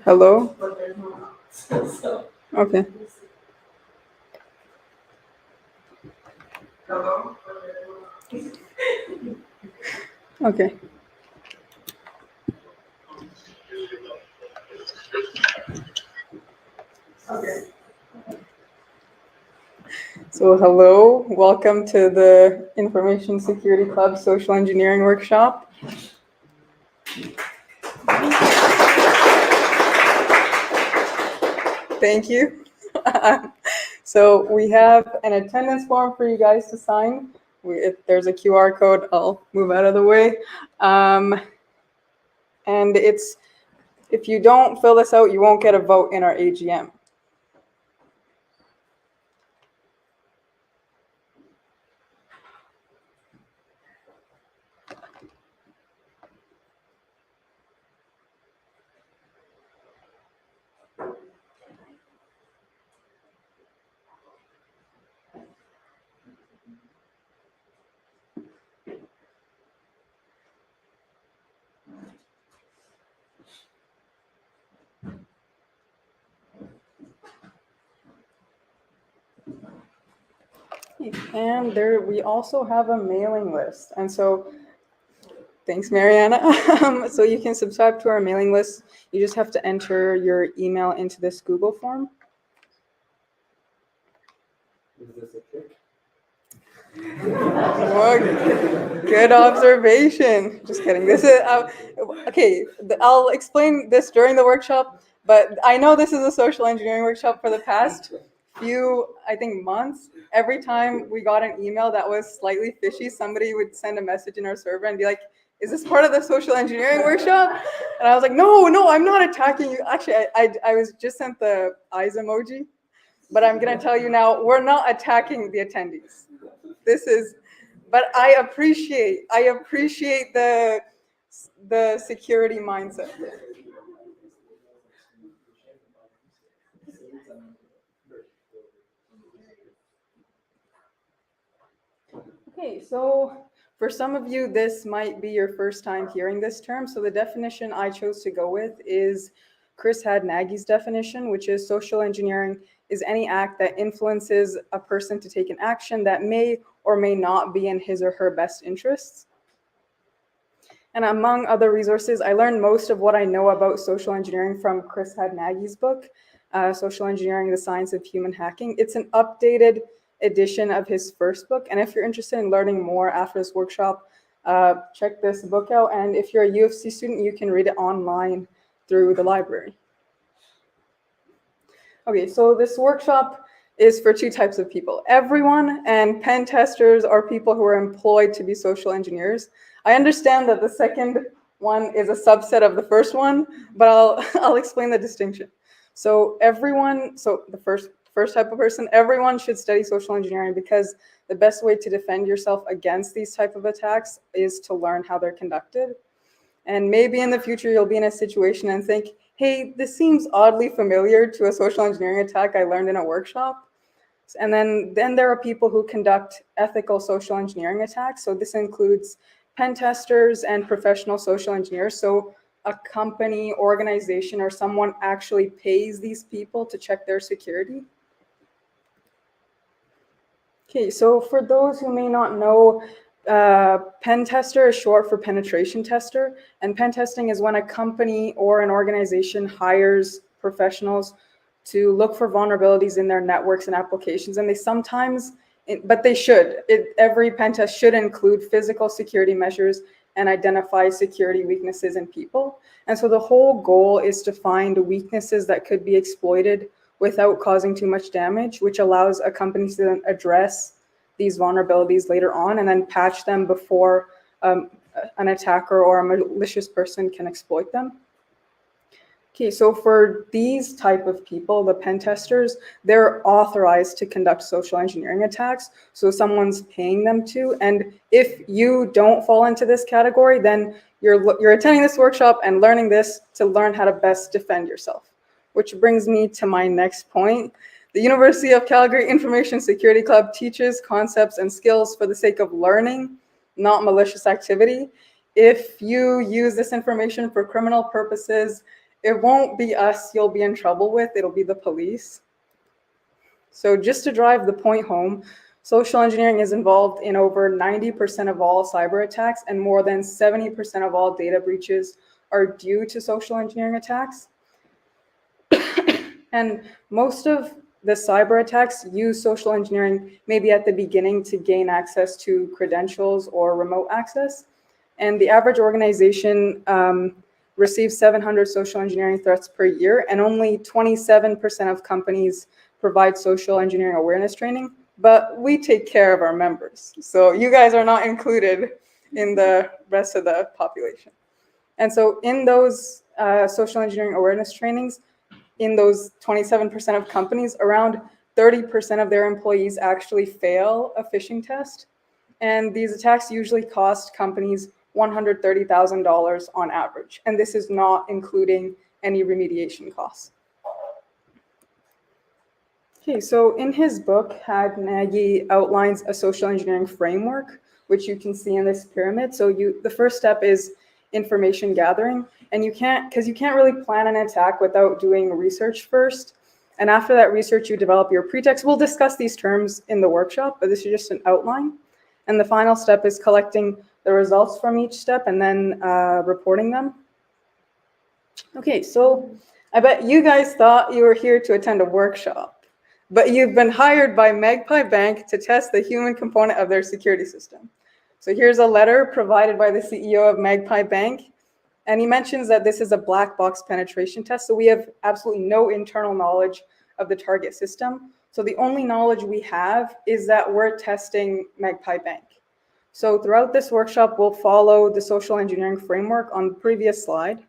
Hello? Okay. Okay. So hello, welcome to the Information Security Club Social Engineering Workshop. Thank you. So we have an attendance form for you guys to sign. If there's a QR code, I'll move out of the way. And if you don't fill this out, you won't get a vote in our AGM. And we also have a mailing list. And so, thanks, Mariana. So you can subscribe to our mailing list. You just have to enter your email into this Google form. Is this a trick? Good observation. Just kidding. This is okay. I'll explain this during the workshop, but I know this is a social engineering workshop. For the past few, I think, months, every time we got an email that was slightly fishy, somebody would send a message in our server and be like, "Is this part of the social engineering workshop?" And I was like, "No, I'm not attacking you." Actually, I was just sent the eyes emoji, but I'm gonna tell you now, we're not attacking the attendees. But I appreciate the security mindset. Okay, so for some of you, this might be your first time hearing this term. So the definition I chose to go with is Chris Hadnagy's definition, which is social engineering is any act that influences a person to take an action that may or may not be in his or her best interests. And among other resources, I learned most of what I know about social engineering from Chris Hadnagy's book, Social Engineering, the Science of Human Hacking. It's an updated edition of his first book. And if you're interested in learning more after this workshop, check this book out. And if you're a UFC student, you can read it online through the library. Okay, so this workshop is for two types of people. Everyone, and pen testers are people who are employed to be social engineers. I understand that the second one is a subset of the first one, but I'll explain the distinction. So the first type of person, everyone should study social engineering because the best way to defend yourself against these type of attacks is to learn how they're conducted. And maybe in the future, you'll be in a situation and think, hey, this seems oddly familiar to a social engineering attack I learned in a workshop. And then there are people who conduct ethical social engineering attacks. So this includes pen testers and professional social engineers. So a company, organization, or someone actually pays these people to check their security. Okay, so for those who may not know, pen tester is short for penetration tester, and pen testing is when a company or an organization hires professionals to look for vulnerabilities in their networks and applications, and they sometimes, but they should. Every pen test should include physical security measures and identify security weaknesses in people. And so the whole goal is to find weaknesses that could be exploited without causing too much damage, which allows a company to then address these vulnerabilities later on and then patch them before an attacker or a malicious person can exploit them. Okay, so for these type of people, the pen testers, they're authorized to conduct social engineering attacks. So someone's paying them to, and if you don't fall into this category, then you're attending this workshop and learning this to learn how to best defend yourself. Which brings me to my next point. The University of Calgary Information Security Club teaches concepts and skills for the sake of learning, not malicious activity. If you use this information for criminal purposes, it won't be us you'll be in trouble with, it'll be the police. So just to drive the point home, social engineering is involved in over 90% of all cyber attacks, and more than 70% of all data breaches are due to social engineering attacks. And most of the cyber attacks use social engineering maybe at the beginning to gain access to credentials or remote access. And the average organization receives 700 social engineering threats per year, and only 27% of companies provide social engineering awareness training, but we take care of our members. So you guys are not included in the rest of the population. And so in those social engineering awareness trainings, in those 27% of companies, around 30% of their employees actually fail a phishing test. And these attacks usually cost companies $130,000 on average. And this is not including any remediation costs. Okay, so in his book, Had Nagy outlines a social engineering framework, which you can see in this pyramid. So the first step is information gathering, and you can't really plan an attack without doing research first. And after that research, you develop your pretext. We'll discuss these terms in the workshop, but this is just an outline. And the final step is collecting the results from each step and then reporting them. Okay, so I bet you guys thought you were here to attend a workshop, but you've been hired by Magpie Bank to test the human component of their security system. So here's a letter provided by the CEO of Magpie Bank, and he mentions that this is a black box penetration test, so we have absolutely no internal knowledge of the target system. So the only knowledge we have is that we're testing Magpie Bank. So throughout this workshop, we'll follow the social engineering framework on the previous slide.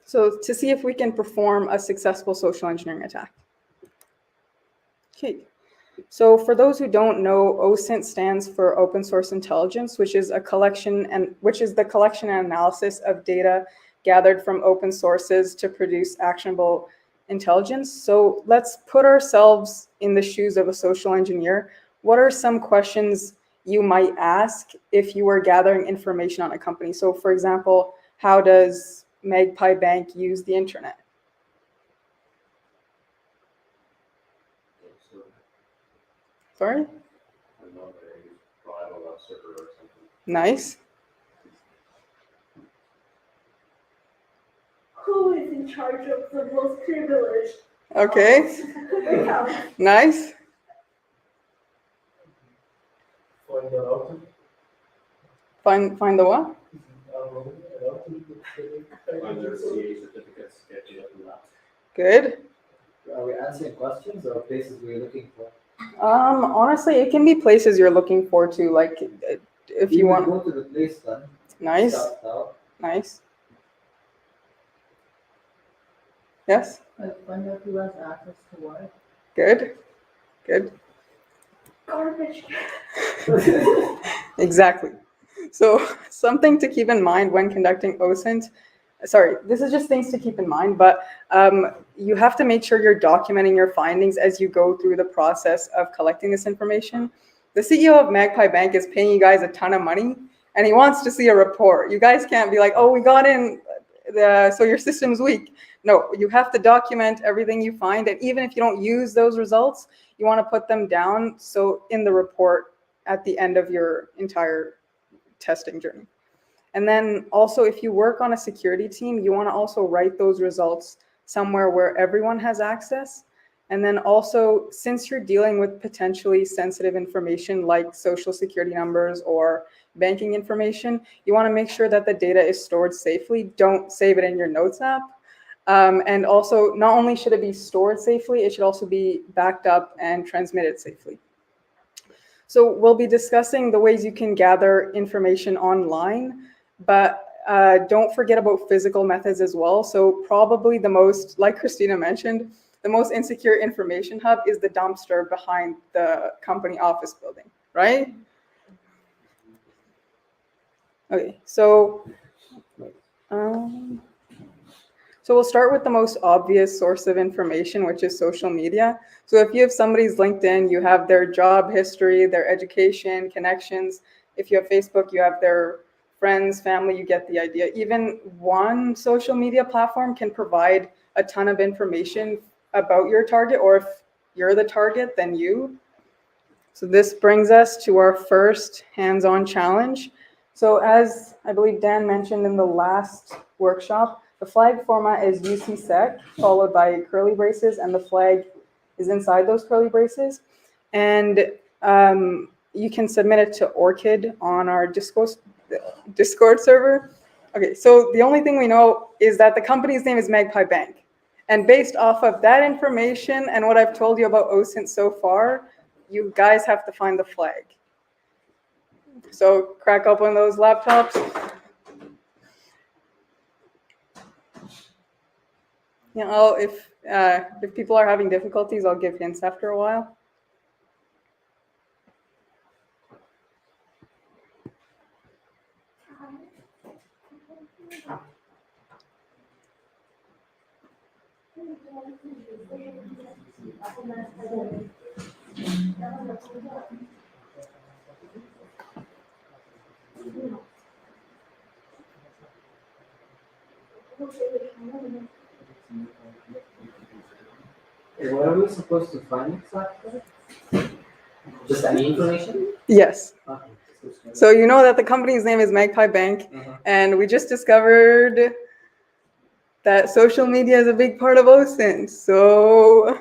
So to see if we can perform a successful social engineering attack. Okay, so for those who don't know, OSINT stands for Open Source Intelligence, which is the collection and analysis of data gathered from open sources to produce actionable intelligence. So let's put ourselves in the shoes of a social engineer. What are some questions you might ask if you were gathering information on a company? So for example, how does Magpie Bank use the internet? Sorry? Nice. Who is in charge of the most privileged? Okay. Nice. Find the routing. Find the what? Find their CA certificates, get you up in that. Good. Are we answering questions or places we're looking for? Honestly, it can be places you're looking for too. Like, if you want. Go to the place then. Nice. Start out. Nice. Yes. Find out who has access to what. Good. Good. Garbage. Exactly. So something to keep in mind when conducting OSINT. Sorry, this is just things to keep in mind, but you have to make sure you're documenting your findings as you go through the process of collecting this information. The CEO of Magpie Bank is paying you guys a ton of money, and he wants to see a report. You guys can't be like, oh, we got in, so your system's weak. No, you have to document everything you find, and even if you don't use those results, you want to put them down so in the report at the end of your entire testing journey. And then also, if you work on a security team, you want to also write those results somewhere where everyone has access. And then also, since you're dealing with potentially sensitive information like social security numbers or banking information, you want to make sure that the data is stored safely. Don't save it in your notes app. And also, not only should it be stored safely, it should also be backed up and transmitted safely. So we'll be discussing the ways you can gather information online, but don't forget about physical methods as well. So probably the most, like Christina mentioned, the most insecure information hub is the dumpster behind the company office building, right? Okay, um, so we'll start with the most obvious source of information, which is social media. So if you have somebody's LinkedIn, you have their job history, their education, connections. If you have Facebook, you have their friends, family, you get the idea. Even one social media platform can provide a ton of information about your target, or if you're the target, then you. So this brings us to our first hands-on challenge. So as I believe Dan mentioned in the last workshop, the flag format is UC-SEC followed by curly braces, and the flag is inside those curly braces. And you can submit it to Orchid on our Discord server. Okay, so the only thing we know is that the company's name is Magpie Bank. And based off of that information and what I've told you about OSINT so far, you guys have to find the flag. So crack open those laptops. Yeah, if people are having difficulties, I'll give hints after a while. What are we supposed to find exactly? Just any information? Yes. Okay. So you know that the company's name is Magpie Bank, and we just discovered that social media is a big part of OSINT. So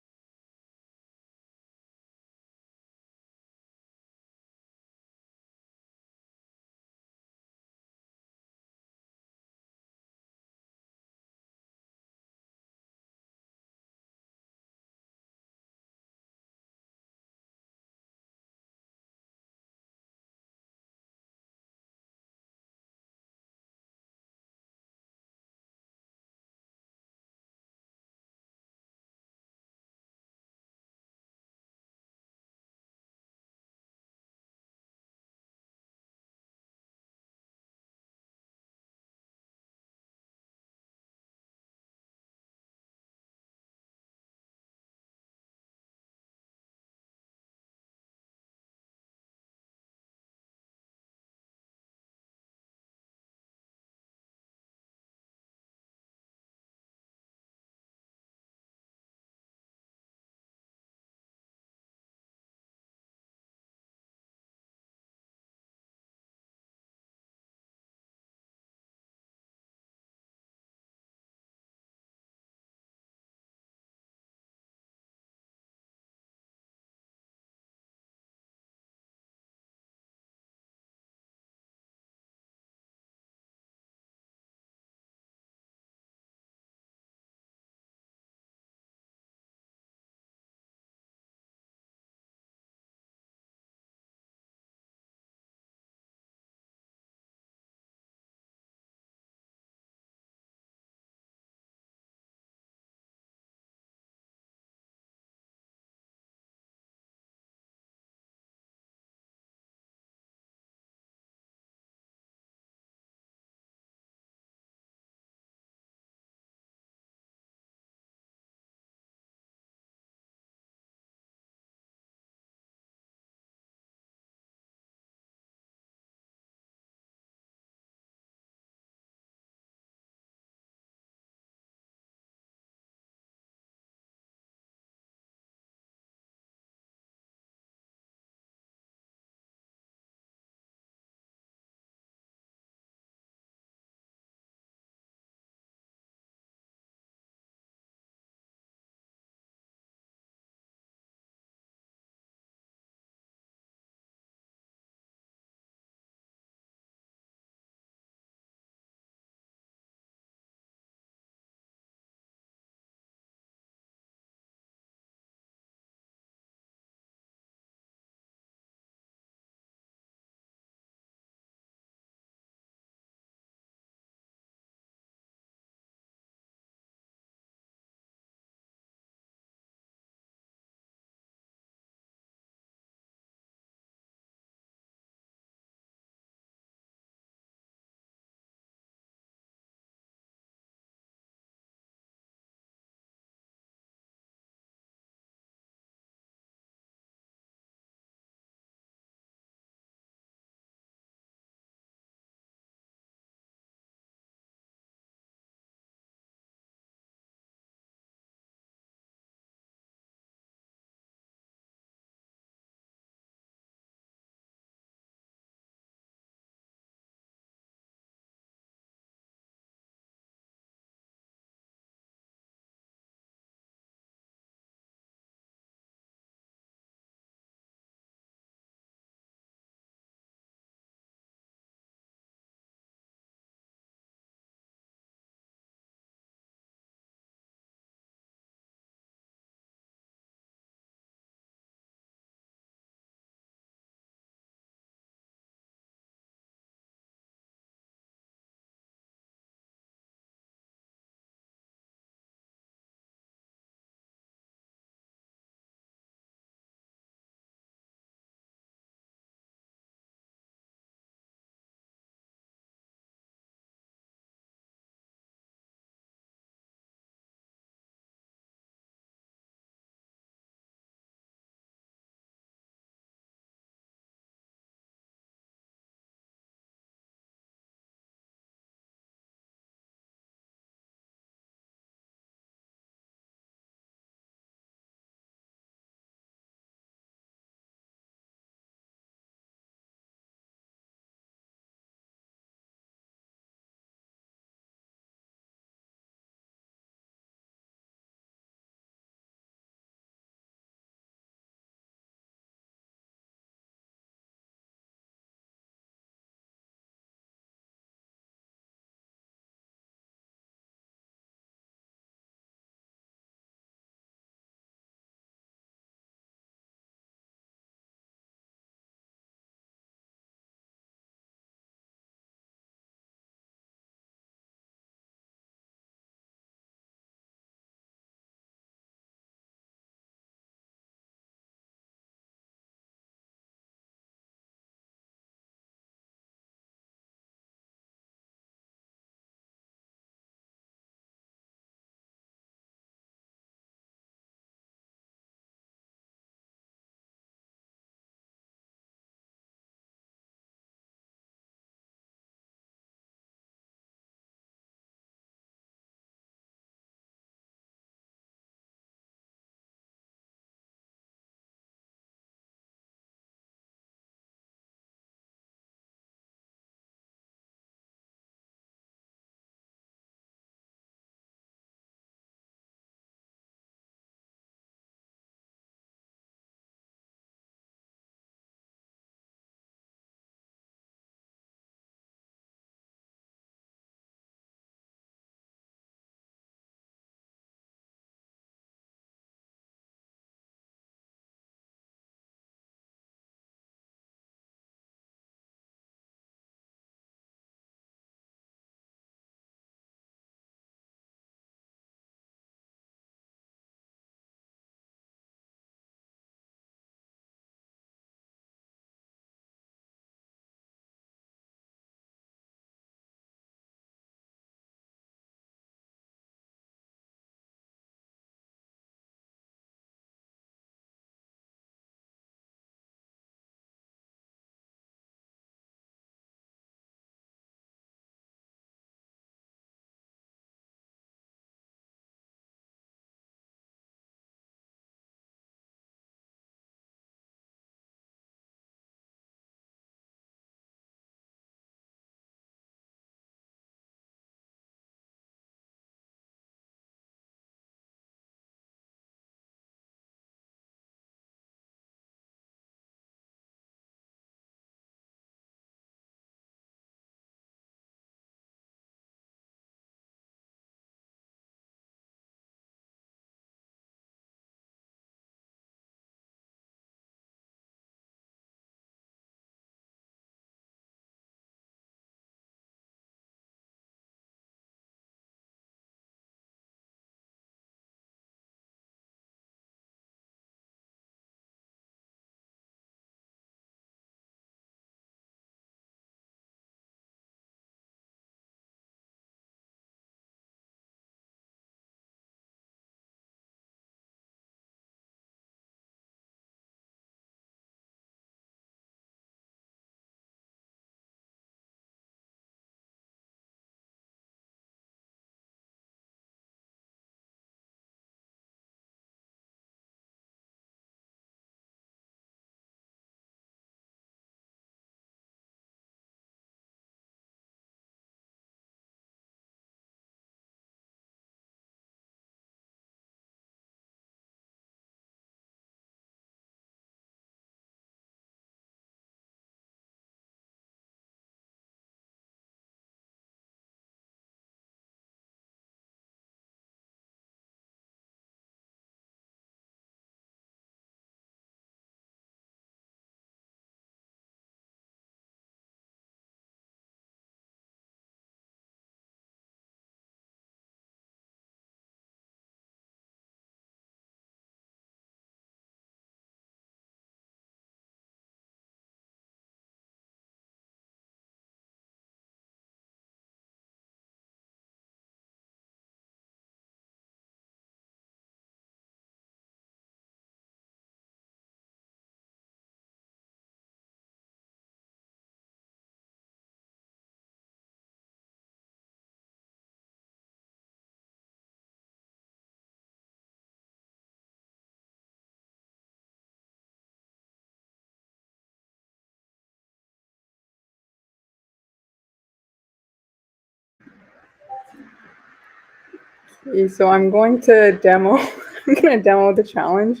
Okay, so I'm going to demo. I'm going to demo the challenge.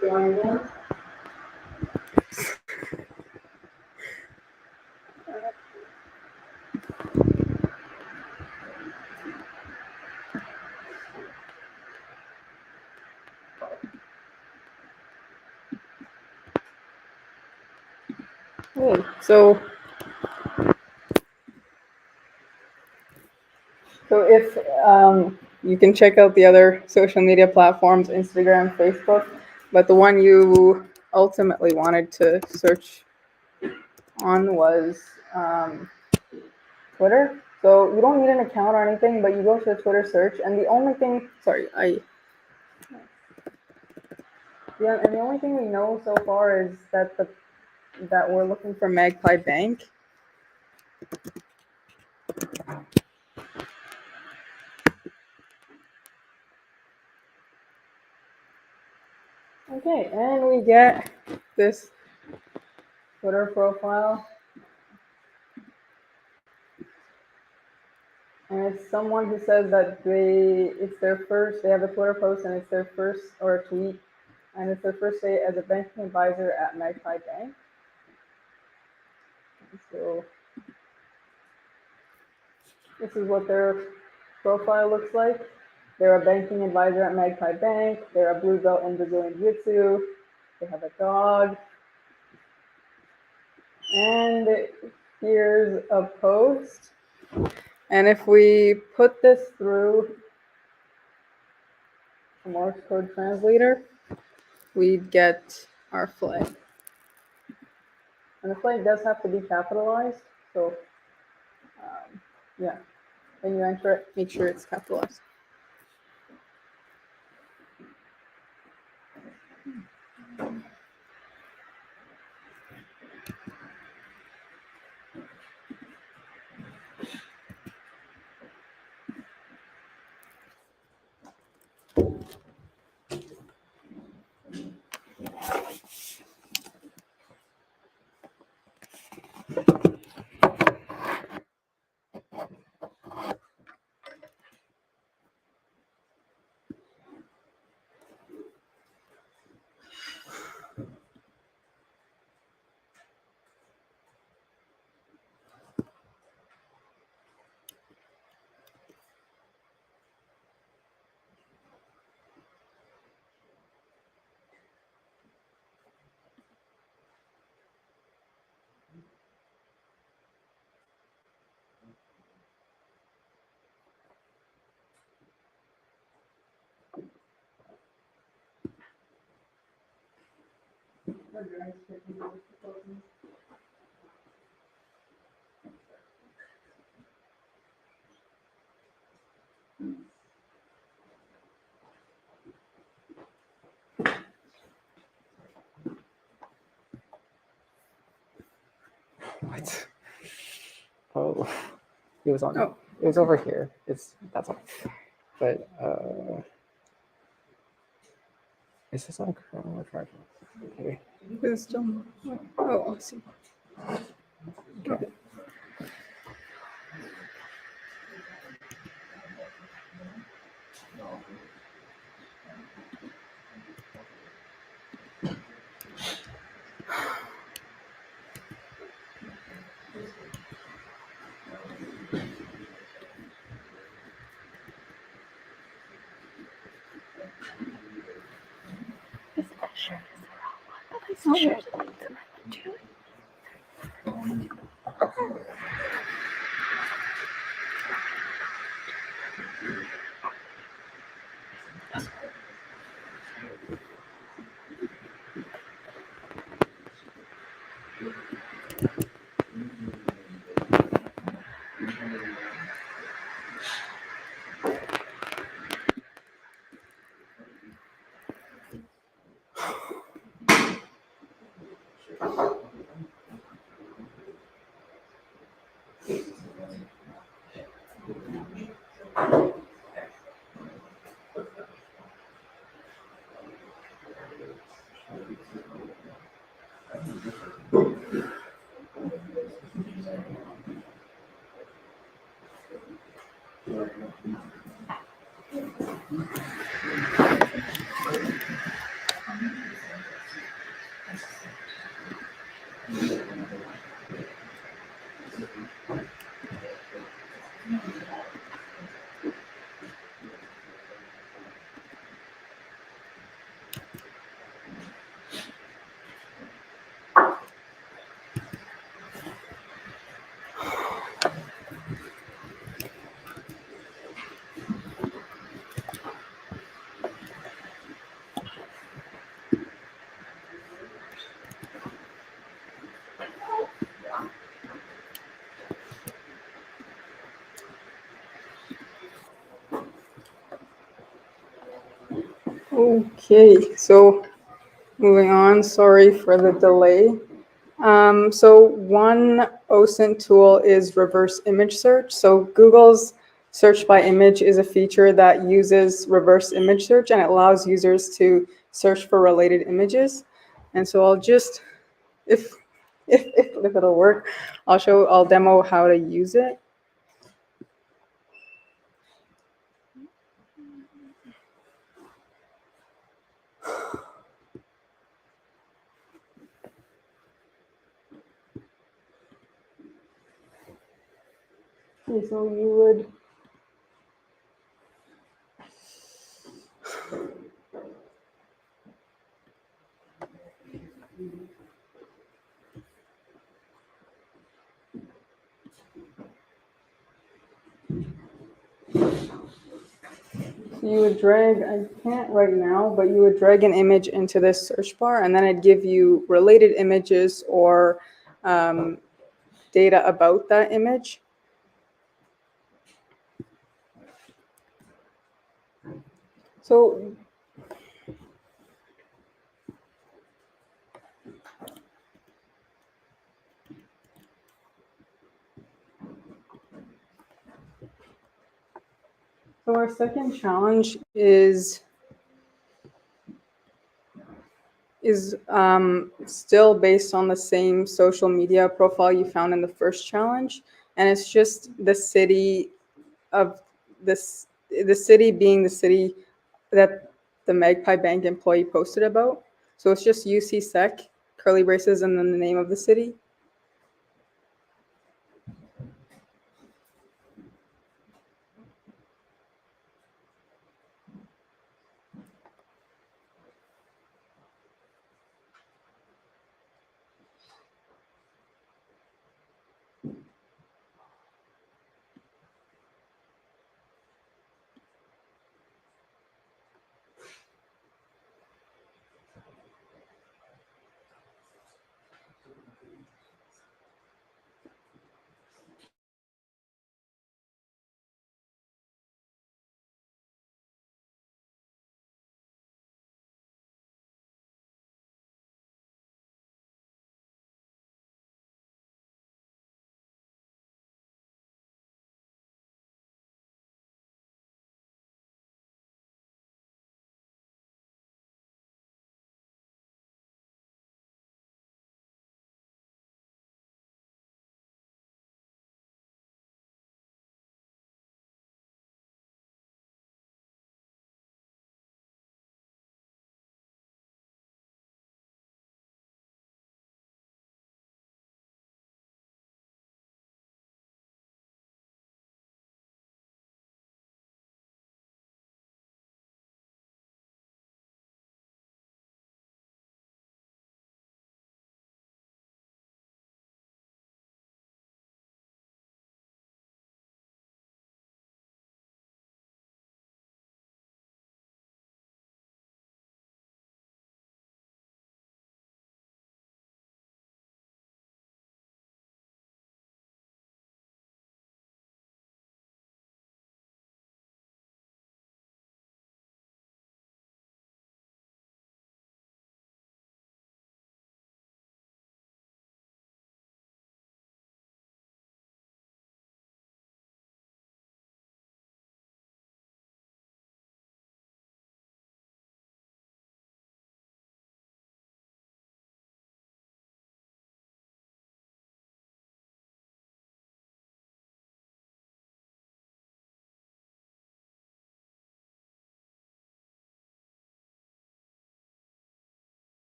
So I'm going. Okay, so if you can check out the other social media platforms, Instagram, Facebook, but the one you ultimately wanted to search on was Twitter. So you don't need an account or anything, but you go to a Twitter search, and the only thing, and the only thing we know so far is that we're looking for Magpie Bank. Okay, and we get this Twitter profile. And it's someone who says that they have a Twitter post and it's their first, or a tweet, and it's their first day as a banking advisor at Magpie Bank. So this is what their profile looks like. They're a banking advisor at Magpie Bank. They're a blue belt in Brazilian Jiu-Jitsu. They have a dog. And here's a post. And if we put this through a Morse code translator, we'd get our flag. And the flag does have to be capitalized. So, yeah, when you enter it, make sure it's capitalized. What? Oh, it was on. Oh. It was over here. That's all. But is this on Chrome or Firefox? Okay. It's still. Oh, I see. Okay. Okay, so moving on, sorry for the delay. So one OSINT tool is reverse image search. So Google's search by image is a feature that uses reverse image search and it allows users to search for related images. And so I'll just, if if it'll work, I'll demo how to use it. Okay, so you would drag, I can't right now, but you would drag an image into this search bar and then it'd give you related images or data about that image. So our second challenge is still based on the same social media profile you found in the first challenge, and it's just the city of this, the city being the city that the Magpie Bank employee posted about. So it's just UC Sec, curly braces, and then the name of the city.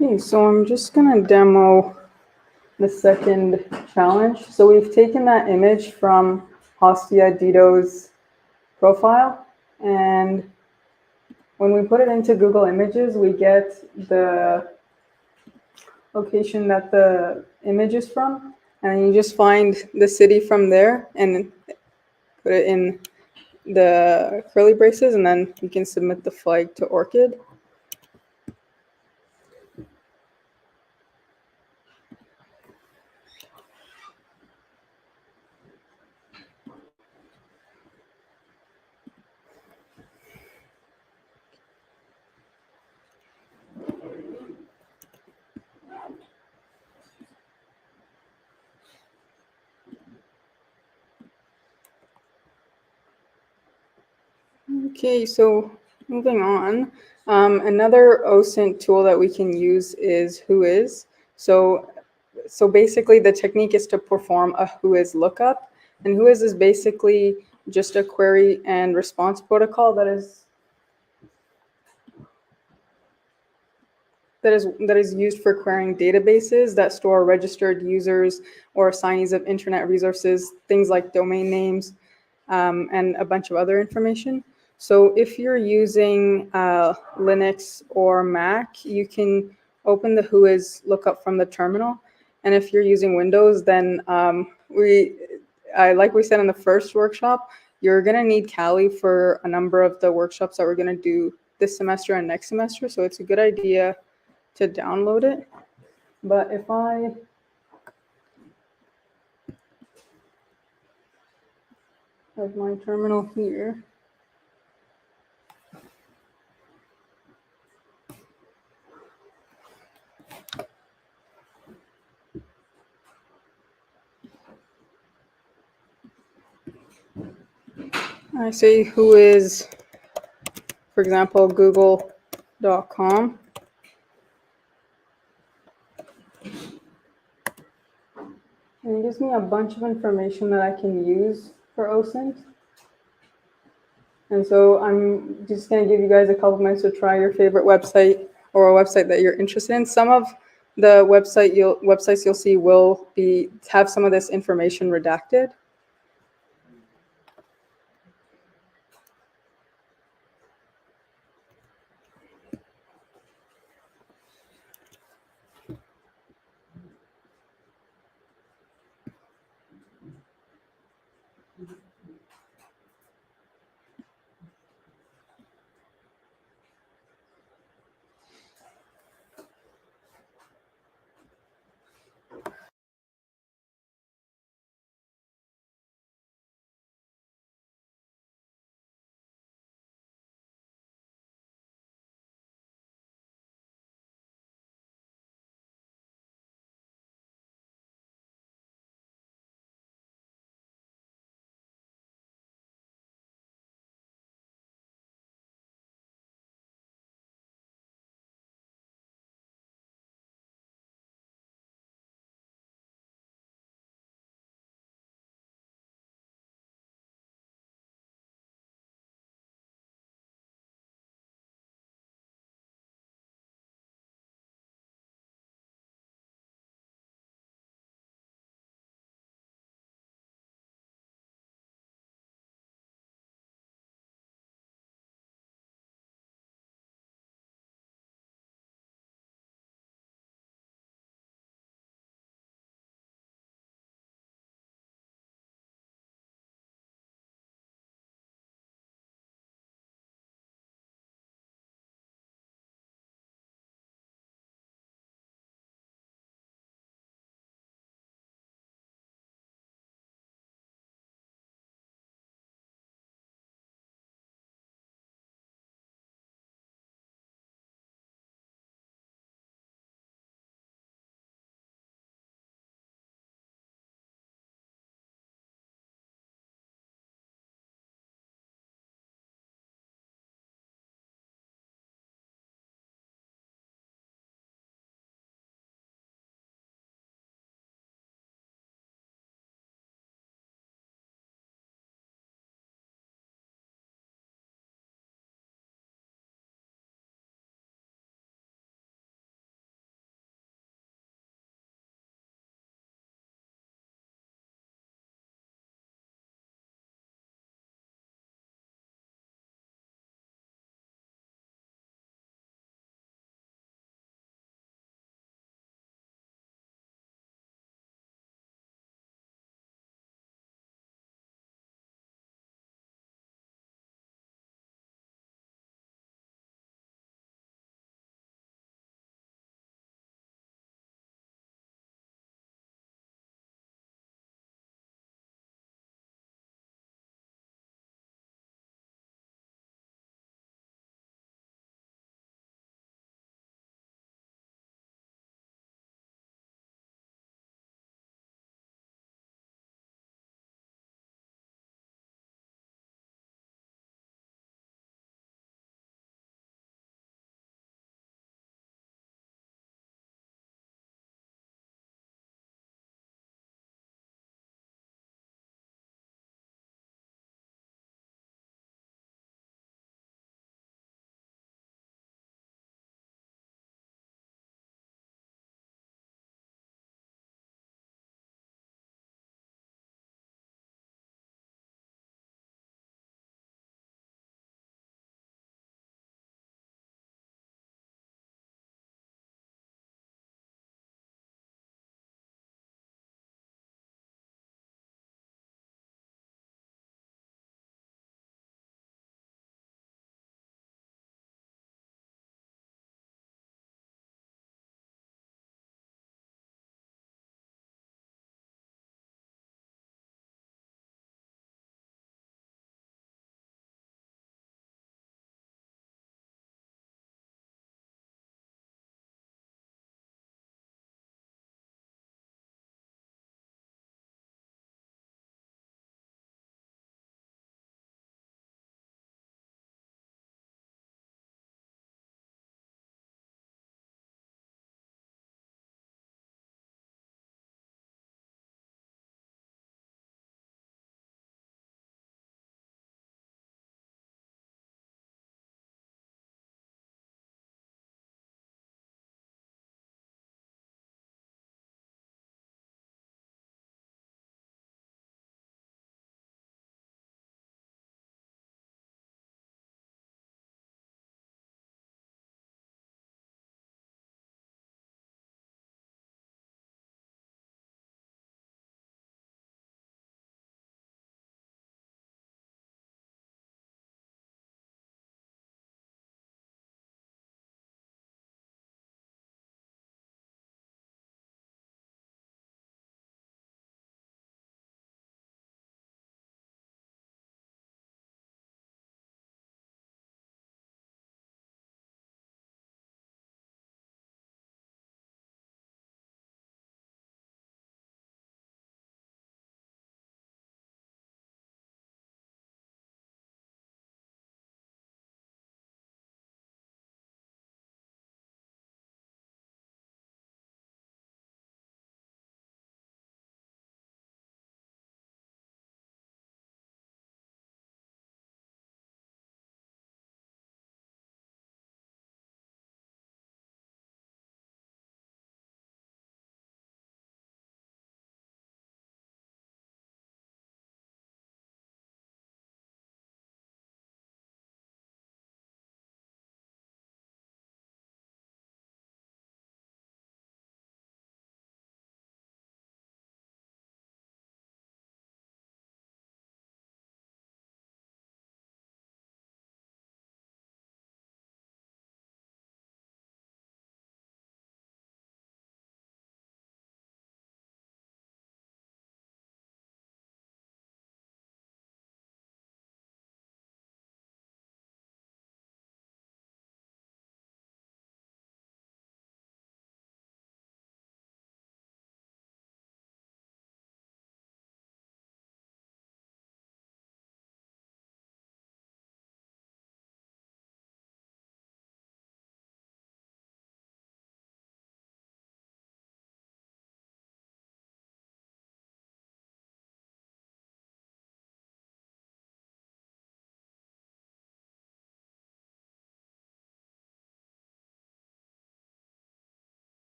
Okay, so I'm just gonna demo the second challenge. So we've taken that image from Hostia Dito's profile, and when we put it into Google Images, we get the location that the image is from, and you just find the city from there and put it in the curly braces, and then you can submit the flag to Orchid. Okay, so moving on, another OSINT tool that we can use is Whois. So basically, the technique is to perform a Whois lookup, and Whois is basically just a query and response protocol that is used for querying databases that store registered users or assignees of internet resources, things like domain names, and a bunch of other information. So if you're using Linux or Mac, you can open the Whois lookup from the terminal. And if you're using Windows, then like we said in the first workshop, you're going to need Kali for a number of the workshops that we're going to do this semester and next semester. So it's a good idea to download it. But if I have my terminal here, I say Whois, for example, google.com. And it gives me a bunch of information that I can use for OSINT. And so I'm just going to give you guys a couple minutes to try your favorite website or a website that you're interested in. Some of the websites you'll see will have some of this information redacted.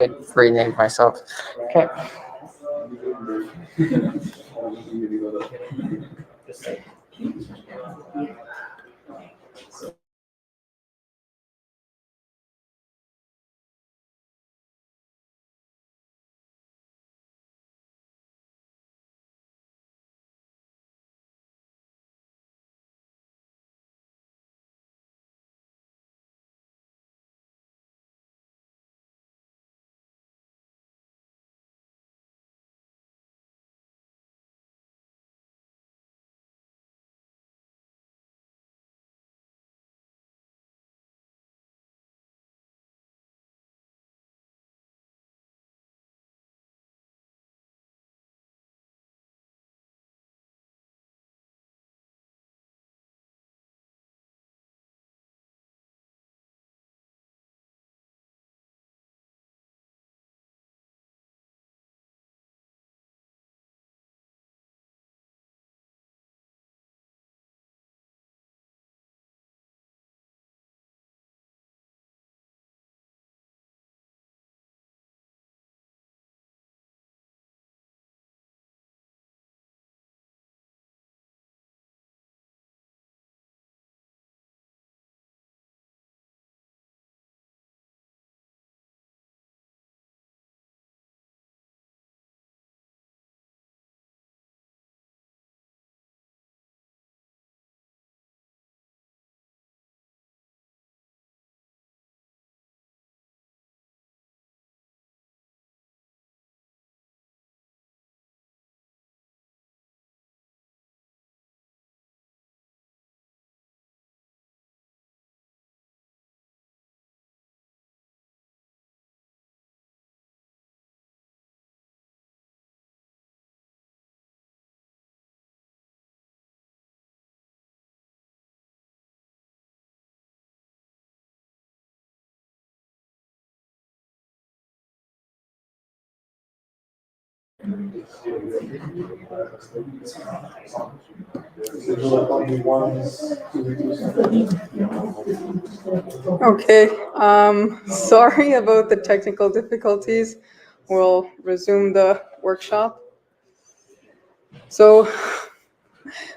I renamed myself. Okay. Okay, sorry about the technical difficulties. We'll resume the workshop. So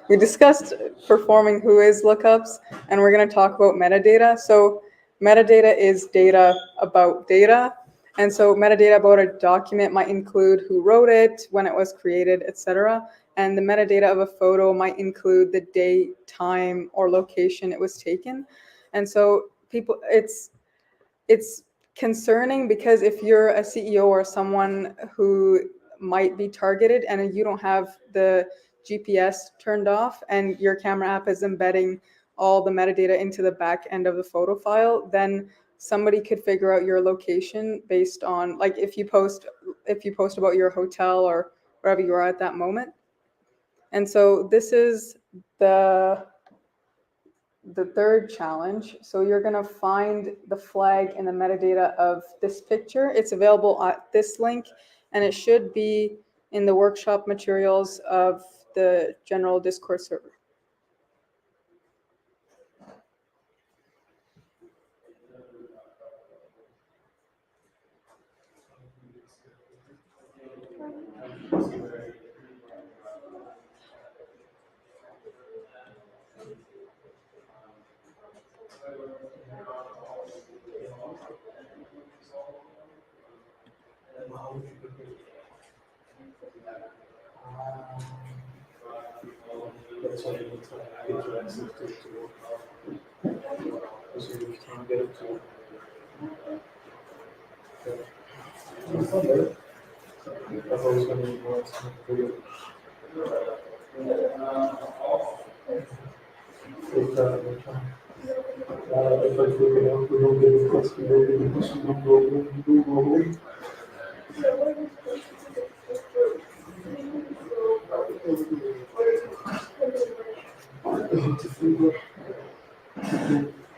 we discussed performing whois lookups, and we're going to talk about metadata. So metadata is data about data. And so metadata about a document might include who wrote it, when it was created, etc. And the metadata of a photo might include the date, time, or location it was taken. And so it's concerning because if you're a CEO or someone who might be targeted and you don't have the GPS turned off and your camera app is embedding all the metadata into the back end of the photo file, then somebody could figure out your location based on, like, if you post about your hotel or wherever you are at that moment. And so this is the third challenge. So you're going to find the flag in the metadata of this picture. It's available at this link, and it should be in the workshop materials of the general Discord server. That's why you need to get your access to work out. So you can't get it to. I thought it was gonna be more video. If I click it out, we don't get it, plus we don't get it, plus we don't go home.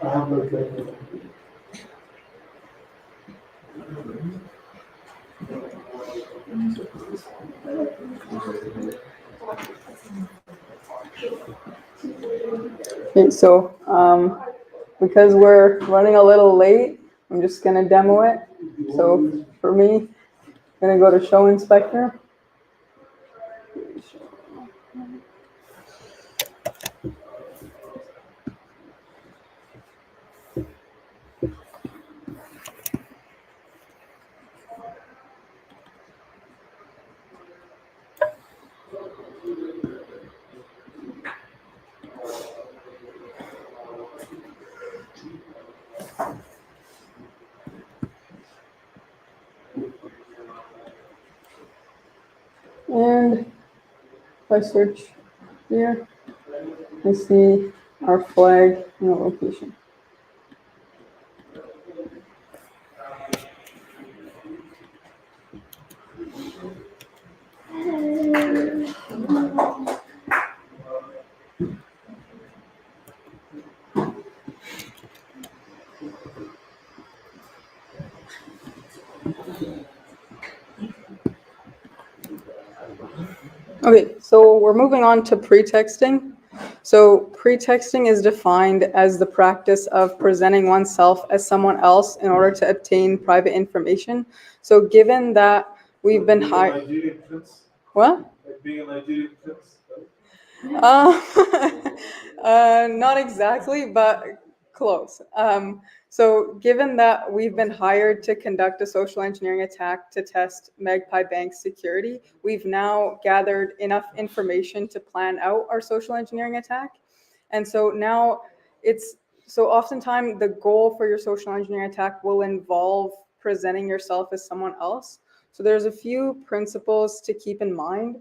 I have like a. Okay, so because we're running a little late, I'm just gonna demo it. So for me, I'm gonna go to Show Inspector. And if I search here, I see our flag and the location. Okay, so we're moving on to pretexting. So pretexting is defined as the practice of presenting oneself as someone else in order to obtain private information. So given that we've been hired, Nigerian prince, what? like being a Nigerian prince. Uh, not exactly, but close. So given that we've been hired to conduct a social engineering attack to test Magpie Bank's security, we've now gathered enough information to plan out our social engineering attack. And so now so oftentimes the goal for your social engineering attack will involve presenting yourself as someone else. So there's a few principles to keep in mind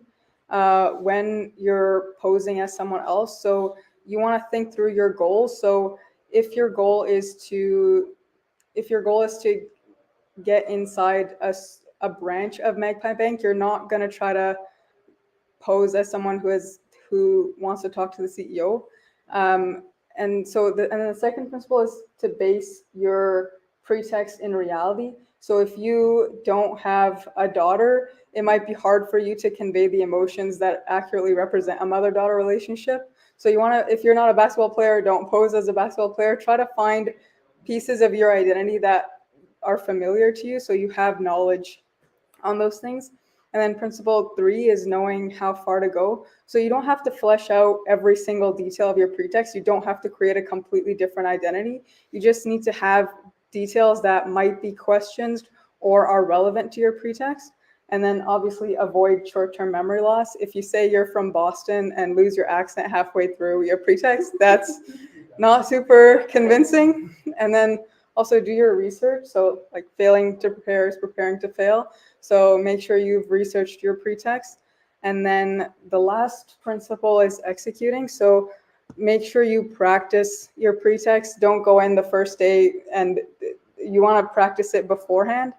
when you're posing as someone else. So you want to think through your goals. So if your goal is to get inside a branch of Magpie Bank, you're not going to try to pose as someone who wants to talk to the CEO. And then the second principle is to base your pretext in reality. So if you don't have a daughter, it might be hard for you to convey the emotions that accurately represent a mother-daughter relationship. So if you're not a basketball player, don't pose as a basketball player. Try to find pieces of your identity that are familiar to you so you have knowledge on those things. And then principle 3 is knowing how far to go. So you don't have to flesh out every single detail of your pretext. You don't have to create a completely different identity. You just need to have details that might be questioned or are relevant to your pretext. And then obviously avoid short-term memory loss. If you say you're from Boston and lose your accent halfway through your pretext, that's not super convincing. And then also do your research. So like failing to prepare is preparing to fail. So make sure you've researched your pretext. And then the last principle is executing. So make sure you practice your pretext. Don't go in the first day, and you want to practice it beforehand.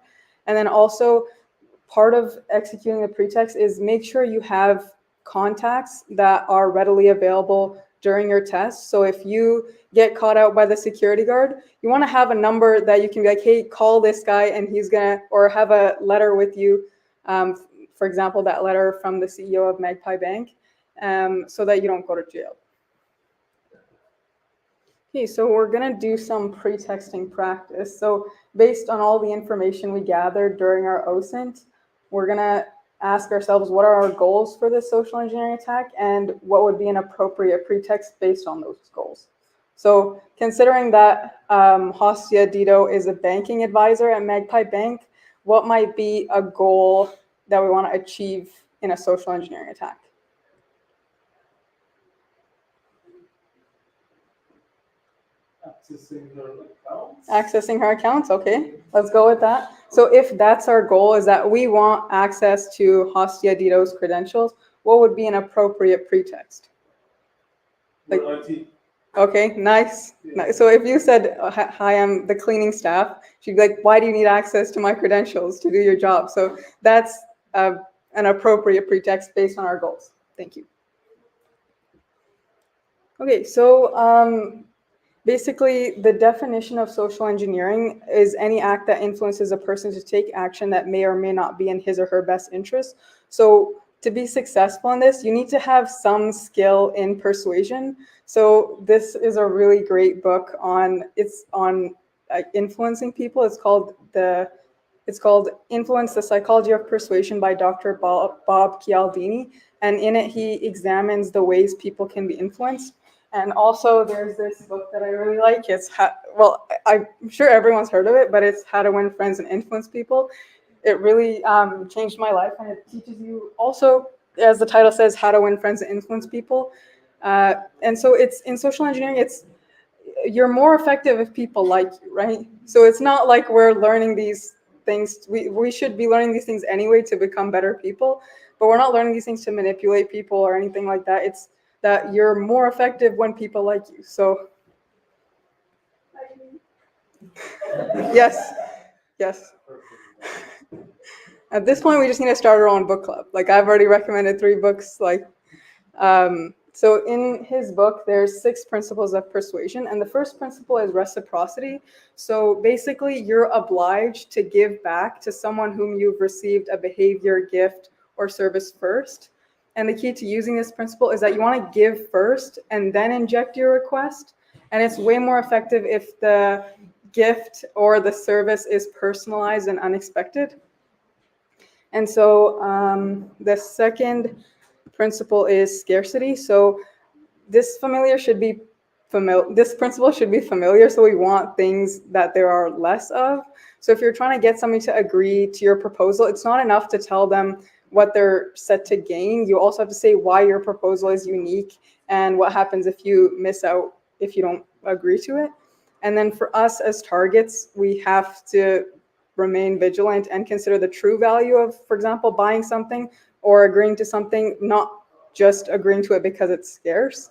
And then also part of executing the pretext is make sure you have contacts that are readily available during your test. So if you get caught out by the security guard, you want to have a number that you can be like, hey, call this guy and he's gonna, or have a letter with you. For example, that letter from the CEO of Magpie Bank, so that you don't go to jail. Okay, so we're gonna do some pretexting practice. So based on all the information we gathered during our OSINT, we're gonna ask ourselves what are our goals for this social engineering attack and what would be an appropriate pretext based on those goals. So considering that Hostia Dito is a banking advisor at Magpie Bank, what might be a goal that we want to achieve in a social engineering attack? Accessing her accounts. Accessing her accounts, okay, let's go with that. So if that's our goal, is that we want access to Hostia Dito's credentials, what would be an appropriate pretext? Like, IT. okay, nice. Nice. So if you said, hi, I'm the cleaning staff, she'd be like, why do you need access to my credentials to do your job? So that's an appropriate pretext based on our goals. Thank you. Okay, so basically, the definition of social engineering is any act that influences a person to take action that may or may not be in his or her best interest. So to be successful in this, you need to have some skill in persuasion. So this is a really great book on influencing people. It's called Influence, the Psychology of Persuasion by Dr. Bob Cialdini. And in it, he examines the ways people can be influenced. And also there's this book that I really like. I'm sure everyone's heard of it, but it's How to Win Friends and Influence People. It really changed my life, and it teaches you also, as the title says, how to win friends and influence people. And so it's in social engineering, you're more effective if people like you, right? So it's not like we're learning these things. We should be learning these things anyway to become better people, but we're not learning these things to manipulate people or anything like that. It's that you're more effective when people like you. So yes, yes. At this point, we just need to start our own book club. Like I've already recommended 3 books. So in his book, there's 6 principles of persuasion, and the first principle is reciprocity. So basically, you're obliged to give back to someone whom you've received a behavior, gift, or service first. And the key to using this principle is that you want to give first and then inject your request. And it's way more effective if the gift or the service is personalized and unexpected. And so the second principle is scarcity. So this principle should be familiar. So we want things that there are less of. So if you're trying to get somebody to agree to your proposal, it's not enough to tell them what they're set to gain. You also have to say why your proposal is unique and what happens if you miss out, if you don't agree to it. And then for us as targets, we have to remain vigilant and consider the true value of, for example, buying something or agreeing to something, not just agreeing to it because it's scarce.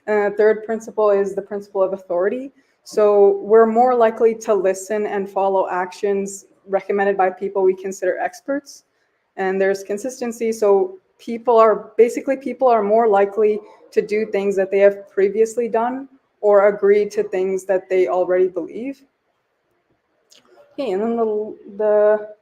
And the third principle is the principle of authority. So we're more likely to listen and follow actions recommended by people we consider experts. And there's consistency. So people are more likely to do things that they have previously done or agree to things that they already believe. Okay, and then the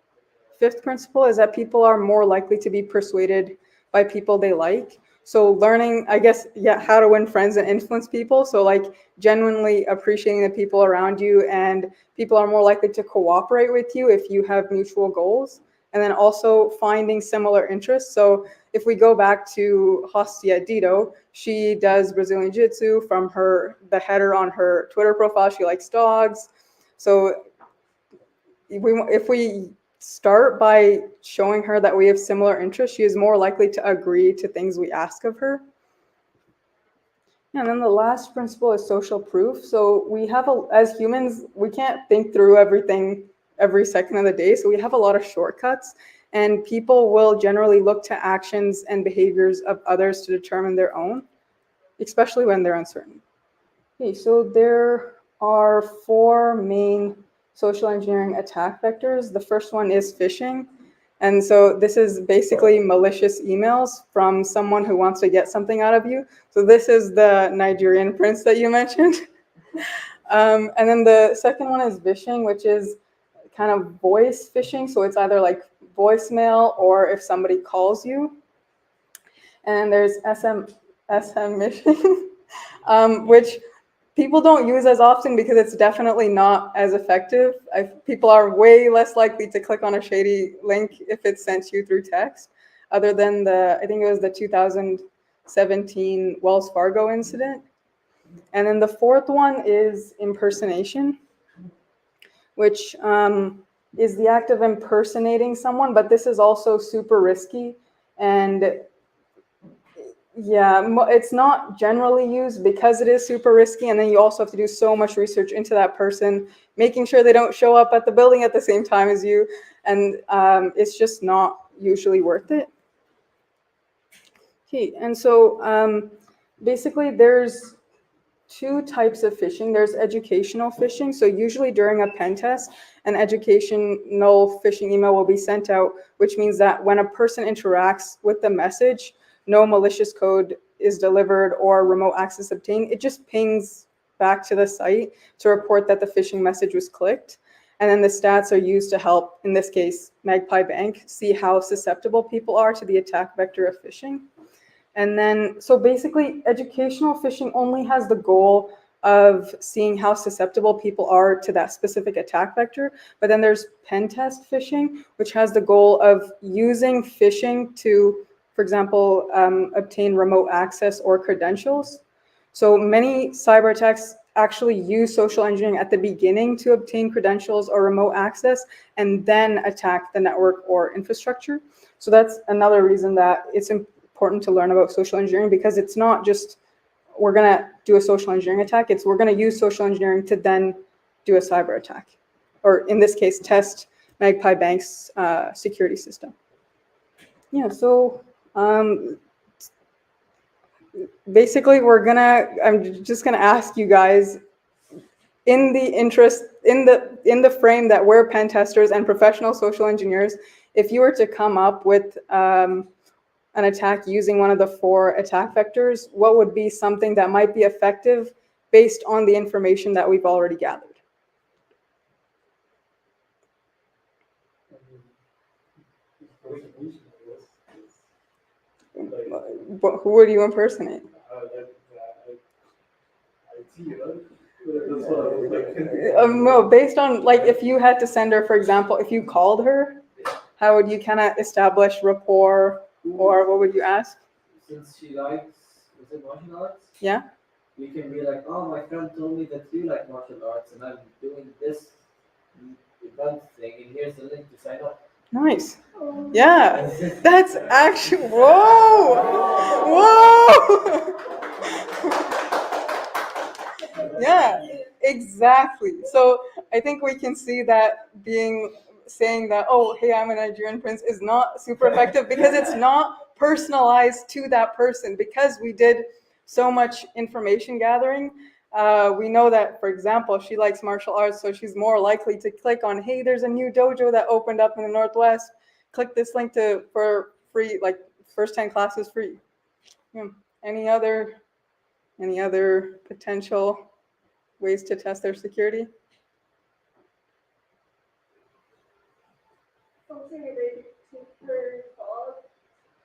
fifth principle is that people are more likely to be persuaded by people they like. So learning, I guess, how to win friends and influence people. So like genuinely appreciating the people around you, and people are more likely to cooperate with you if you have mutual goals. And then also finding similar interests. So if we go back to Hostia Dito, she does Brazilian Jiu-Jitsu. From the header on her Twitter profile, she likes dogs. So if we start by showing her that we have similar interests, she is more likely to agree to things we ask of her. And then the last principle is social proof. So as humans, we can't think through everything every second of the day. So we have a lot of shortcuts, and people will generally look to actions and behaviors of others to determine their own, especially when they're uncertain. Okay, so there are 4 main social engineering attack vectors. The first one is phishing. And so this is basically malicious emails from someone who wants to get something out of you. So this is the Nigerian prince that you mentioned. And then the second one is vishing, which is kind of voice phishing. So it's either like voicemail or if somebody calls you. And there's SM phishing, which people don't use as often because it's definitely not as effective. People are way less likely to click on a shady link if it's sent you through text, other than I think it was the 2017 Wells Fargo incident. And then the fourth one is impersonation, which is the act of impersonating someone, but this is also super risky. And yeah, it's not generally used because it is super risky, and then you also have to do so much research into that person, making sure they don't show up at the building at the same time as you, and it's just not usually worth it. Okay, and so basically there's 2 types of phishing. There's educational phishing. So usually during a pen test, an educational phishing email will be sent out, which means that when a person interacts with the message, no malicious code is delivered or remote access obtained. It just pings back to the site to report that the phishing message was clicked. And then the stats are used to help, in this case, Magpie Bank, see how susceptible people are to the attack vector of phishing. And then, so basically, educational phishing only has the goal of seeing how susceptible people are to that specific attack vector. But then there's pen test phishing, which has the goal of using phishing to, for example, obtain remote access or credentials. So many cyber attacks actually use social engineering at the beginning to obtain credentials or remote access and then attack the network or infrastructure. So that's another reason that it's important to learn about social engineering, because it's not just we're going to do a social engineering attack, it's we're going to use social engineering to then do a cyber attack, or in this case, test Magpie Bank's security system. Yeah, so basically I'm just gonna ask you guys, in the frame that we're pen testers and professional social engineers, if you were to come up with an attack using one of the 4 attack vectors, what would be something that might be effective based on the information that we've already gathered? Who would you impersonate? No, based on, like, if you had to send her, for example, if you called her, how would you kind of establish rapport, or what would you ask? Since she likes, is it martial arts? Yeah. You can be like, oh, my friend told me that you like martial arts, and I'm doing this event thing, and here's the link to sign up. Nice. Yeah, that's actually, whoa, whoa. Yeah, exactly. So I think we can see that saying that, oh, hey, I'm a Nigerian prince is not super effective, because it's not personalized to that person. Because we did so much information gathering, we know that, for example, she likes martial arts, so she's more likely to click on, hey, there's a new dojo that opened up in the Northwest. Click this link for free, like first 10 classes free. Yeah. Any other potential ways to test their security? Something related to her dog.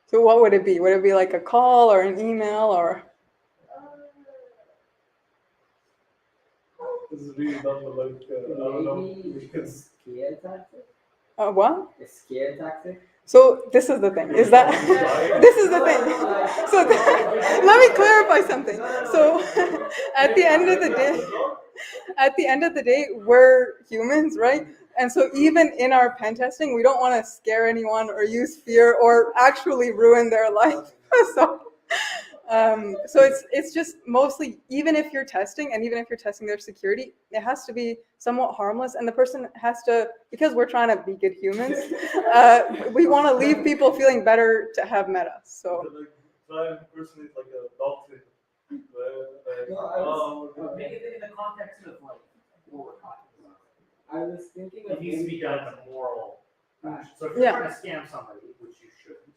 So what would it be? Would it be like a call or an email, or? This is really not like, I don't know, because Scare tactic? What? A scare tactic? So this is the thing, is that, this is the thing. So let me clarify something. So at the end of the day, we're humans, right? And so even in our pen testing, we don't want to scare anyone or use fear or actually ruin their life. So it's just mostly, even if you're testing their security, it has to be somewhat harmless, and the person has to, because we're trying to be good humans, we want to leave people feeling better to have met us. So I'm personally like a doctor. Make it in the context of like what we're talking about. I was thinking of It needs to be done in a moral fashion. So if you're Yeah. trying to scam somebody, which you shouldn't.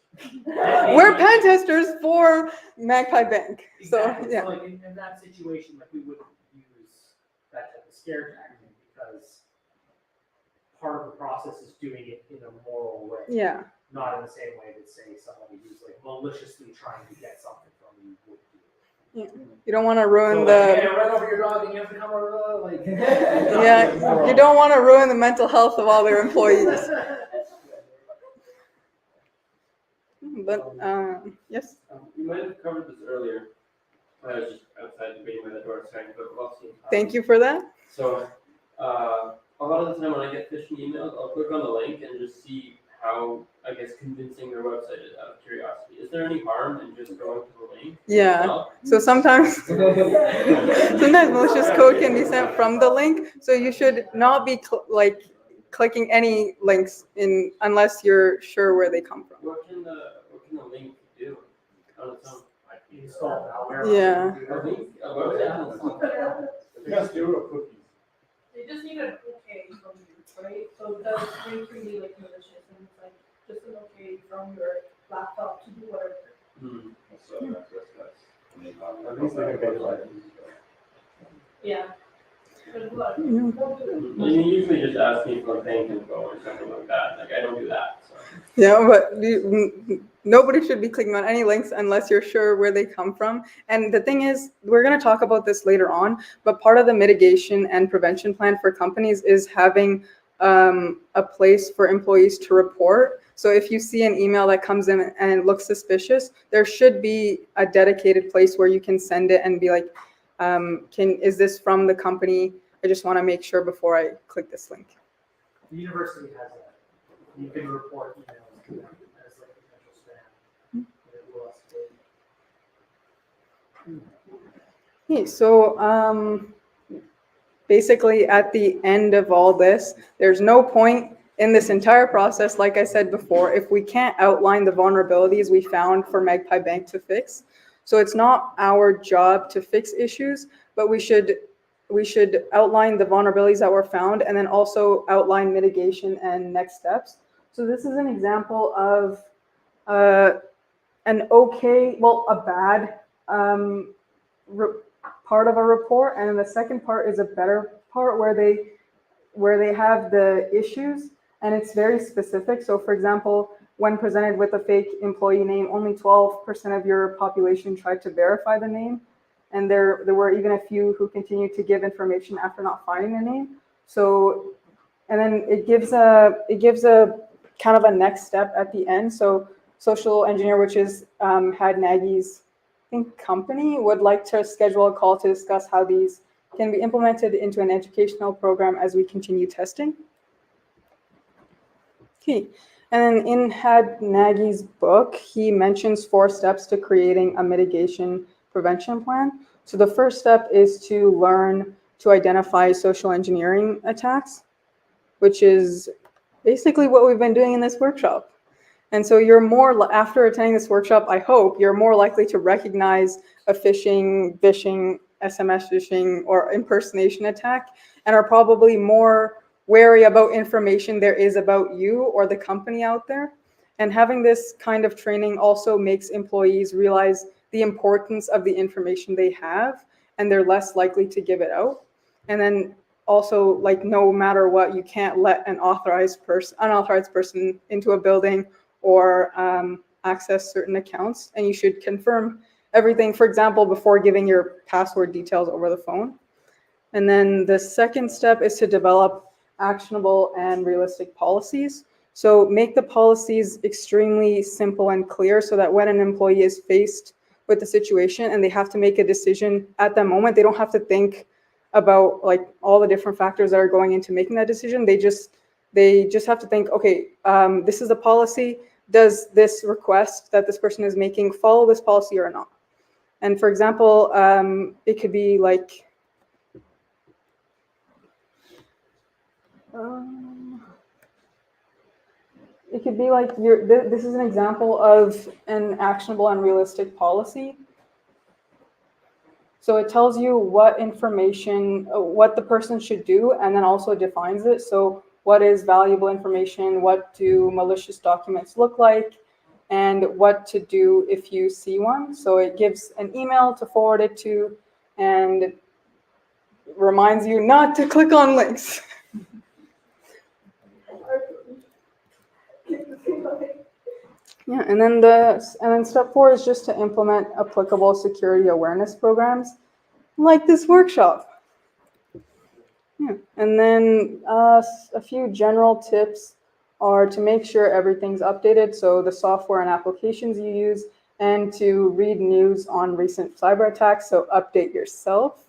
we're pen testers for Magpie Bank. Exactly. So yeah. So like in that situation, like we wouldn't use that type of scare tactic, because part of the process is doing it in a moral way. Yeah. Not in the same way that, say, somebody who's like maliciously trying to get something from you would do. You don't want to ruin So, the. like, hey, I run over your dog and you have to come over, like. Yeah, you don't want to ruin the mental health of all their employees. But yes. You might have covered this earlier. I was just outside debating by the door, trying to lost you. Thank you for that. So, a lot of the time when I get phishing emails, I'll click on the link and just see how, I guess, convincing their website is out of curiosity. Is there any harm in just going to the link? Yeah. itself? So sometimes malicious code can be sent from the link. So you should not be clicking any links unless you're sure where they come from. What can the link do on its own? Like install malware. Yeah. A link, a website. Yes, zero cookies. They just need an okay from you, right? So it does make really like malicious, and it's like just an okay from your laptop to do whatever. At least they can get it. Yeah. There's a lot of Yeah. people who do You usually just ask me for bank info or something like that, like I don't do that, so. Yeah, but nobody should be clicking on any links unless you're sure where they come from. And the thing is, we're going to talk about this later on, but part of the mitigation and prevention plan for companies is having a place for employees to report. So if you see an email that comes in and it looks suspicious, there should be a dedicated place where you can send it and be like, is this from the company? I just want to make sure before I click this link. The university has that. You can report emails to them as like potential spam. And it will escalate. Okay, so basically at the end of all this, there's no point in this entire process, like I said before, if we can't outline the vulnerabilities we found for Magpie Bank to fix. So it's not our job to fix issues, but we should outline the vulnerabilities that were found and then also outline mitigation and next steps. So this is an example of an okay, well, a bad part of a report, and then the second part is a better part where they have the issues and it's very specific. So for example, when presented with a fake employee name, only 12% of your population tried to verify the name, and there were even a few who continued to give information after not finding the name. So, and then it gives a kind of a next step at the end. So social engineer, which is had Nagy's company, would like to schedule a call to discuss how these can be implemented into an educational program as we continue testing. Okay, and then in Had Nagy's book, he mentions 4 steps to creating a mitigation prevention plan. So the first step is to learn to identify social engineering attacks, which is basically what we've been doing in this workshop. And so you're more, after attending this workshop, I hope you're more likely to recognize a phishing, SMS phishing, or impersonation attack, and are probably more wary about information there is about you or the company out there. And having this kind of training also makes employees realize the importance of the information they have, and they're less likely to give it out. And then also, like, no matter what, you can't let an unauthorized person into a building or access certain accounts, and you should confirm everything, for example, before giving your password details over the phone. And then the second step is to develop actionable and realistic policies. So make the policies extremely simple and clear so that when an employee is faced with the situation and they have to make a decision at that moment, they don't have to think about like all the different factors that are going into making that decision. They just have to think, okay, this is the policy. Does this request that this person is making follow this policy or not? And for example, it could be like, this is an example of an actionable and realistic policy. So it tells you what information, what the person should do, and then also defines it. So what is valuable information? What do malicious documents look like? And what to do if you see one. So it gives an email to forward it to and reminds you not to click on links. Yeah, and then step 4 is just to implement applicable security awareness programs like this workshop. Yeah, and then a few general tips are to make sure everything's updated, so the software and applications you use, and to read news on recent cyber attacks, so update yourself.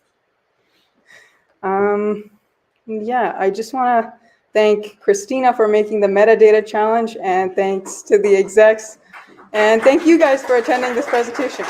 Yeah, I just want to thank Christina for making the metadata challenge, and thanks to the execs, and thank you guys for attending this presentation.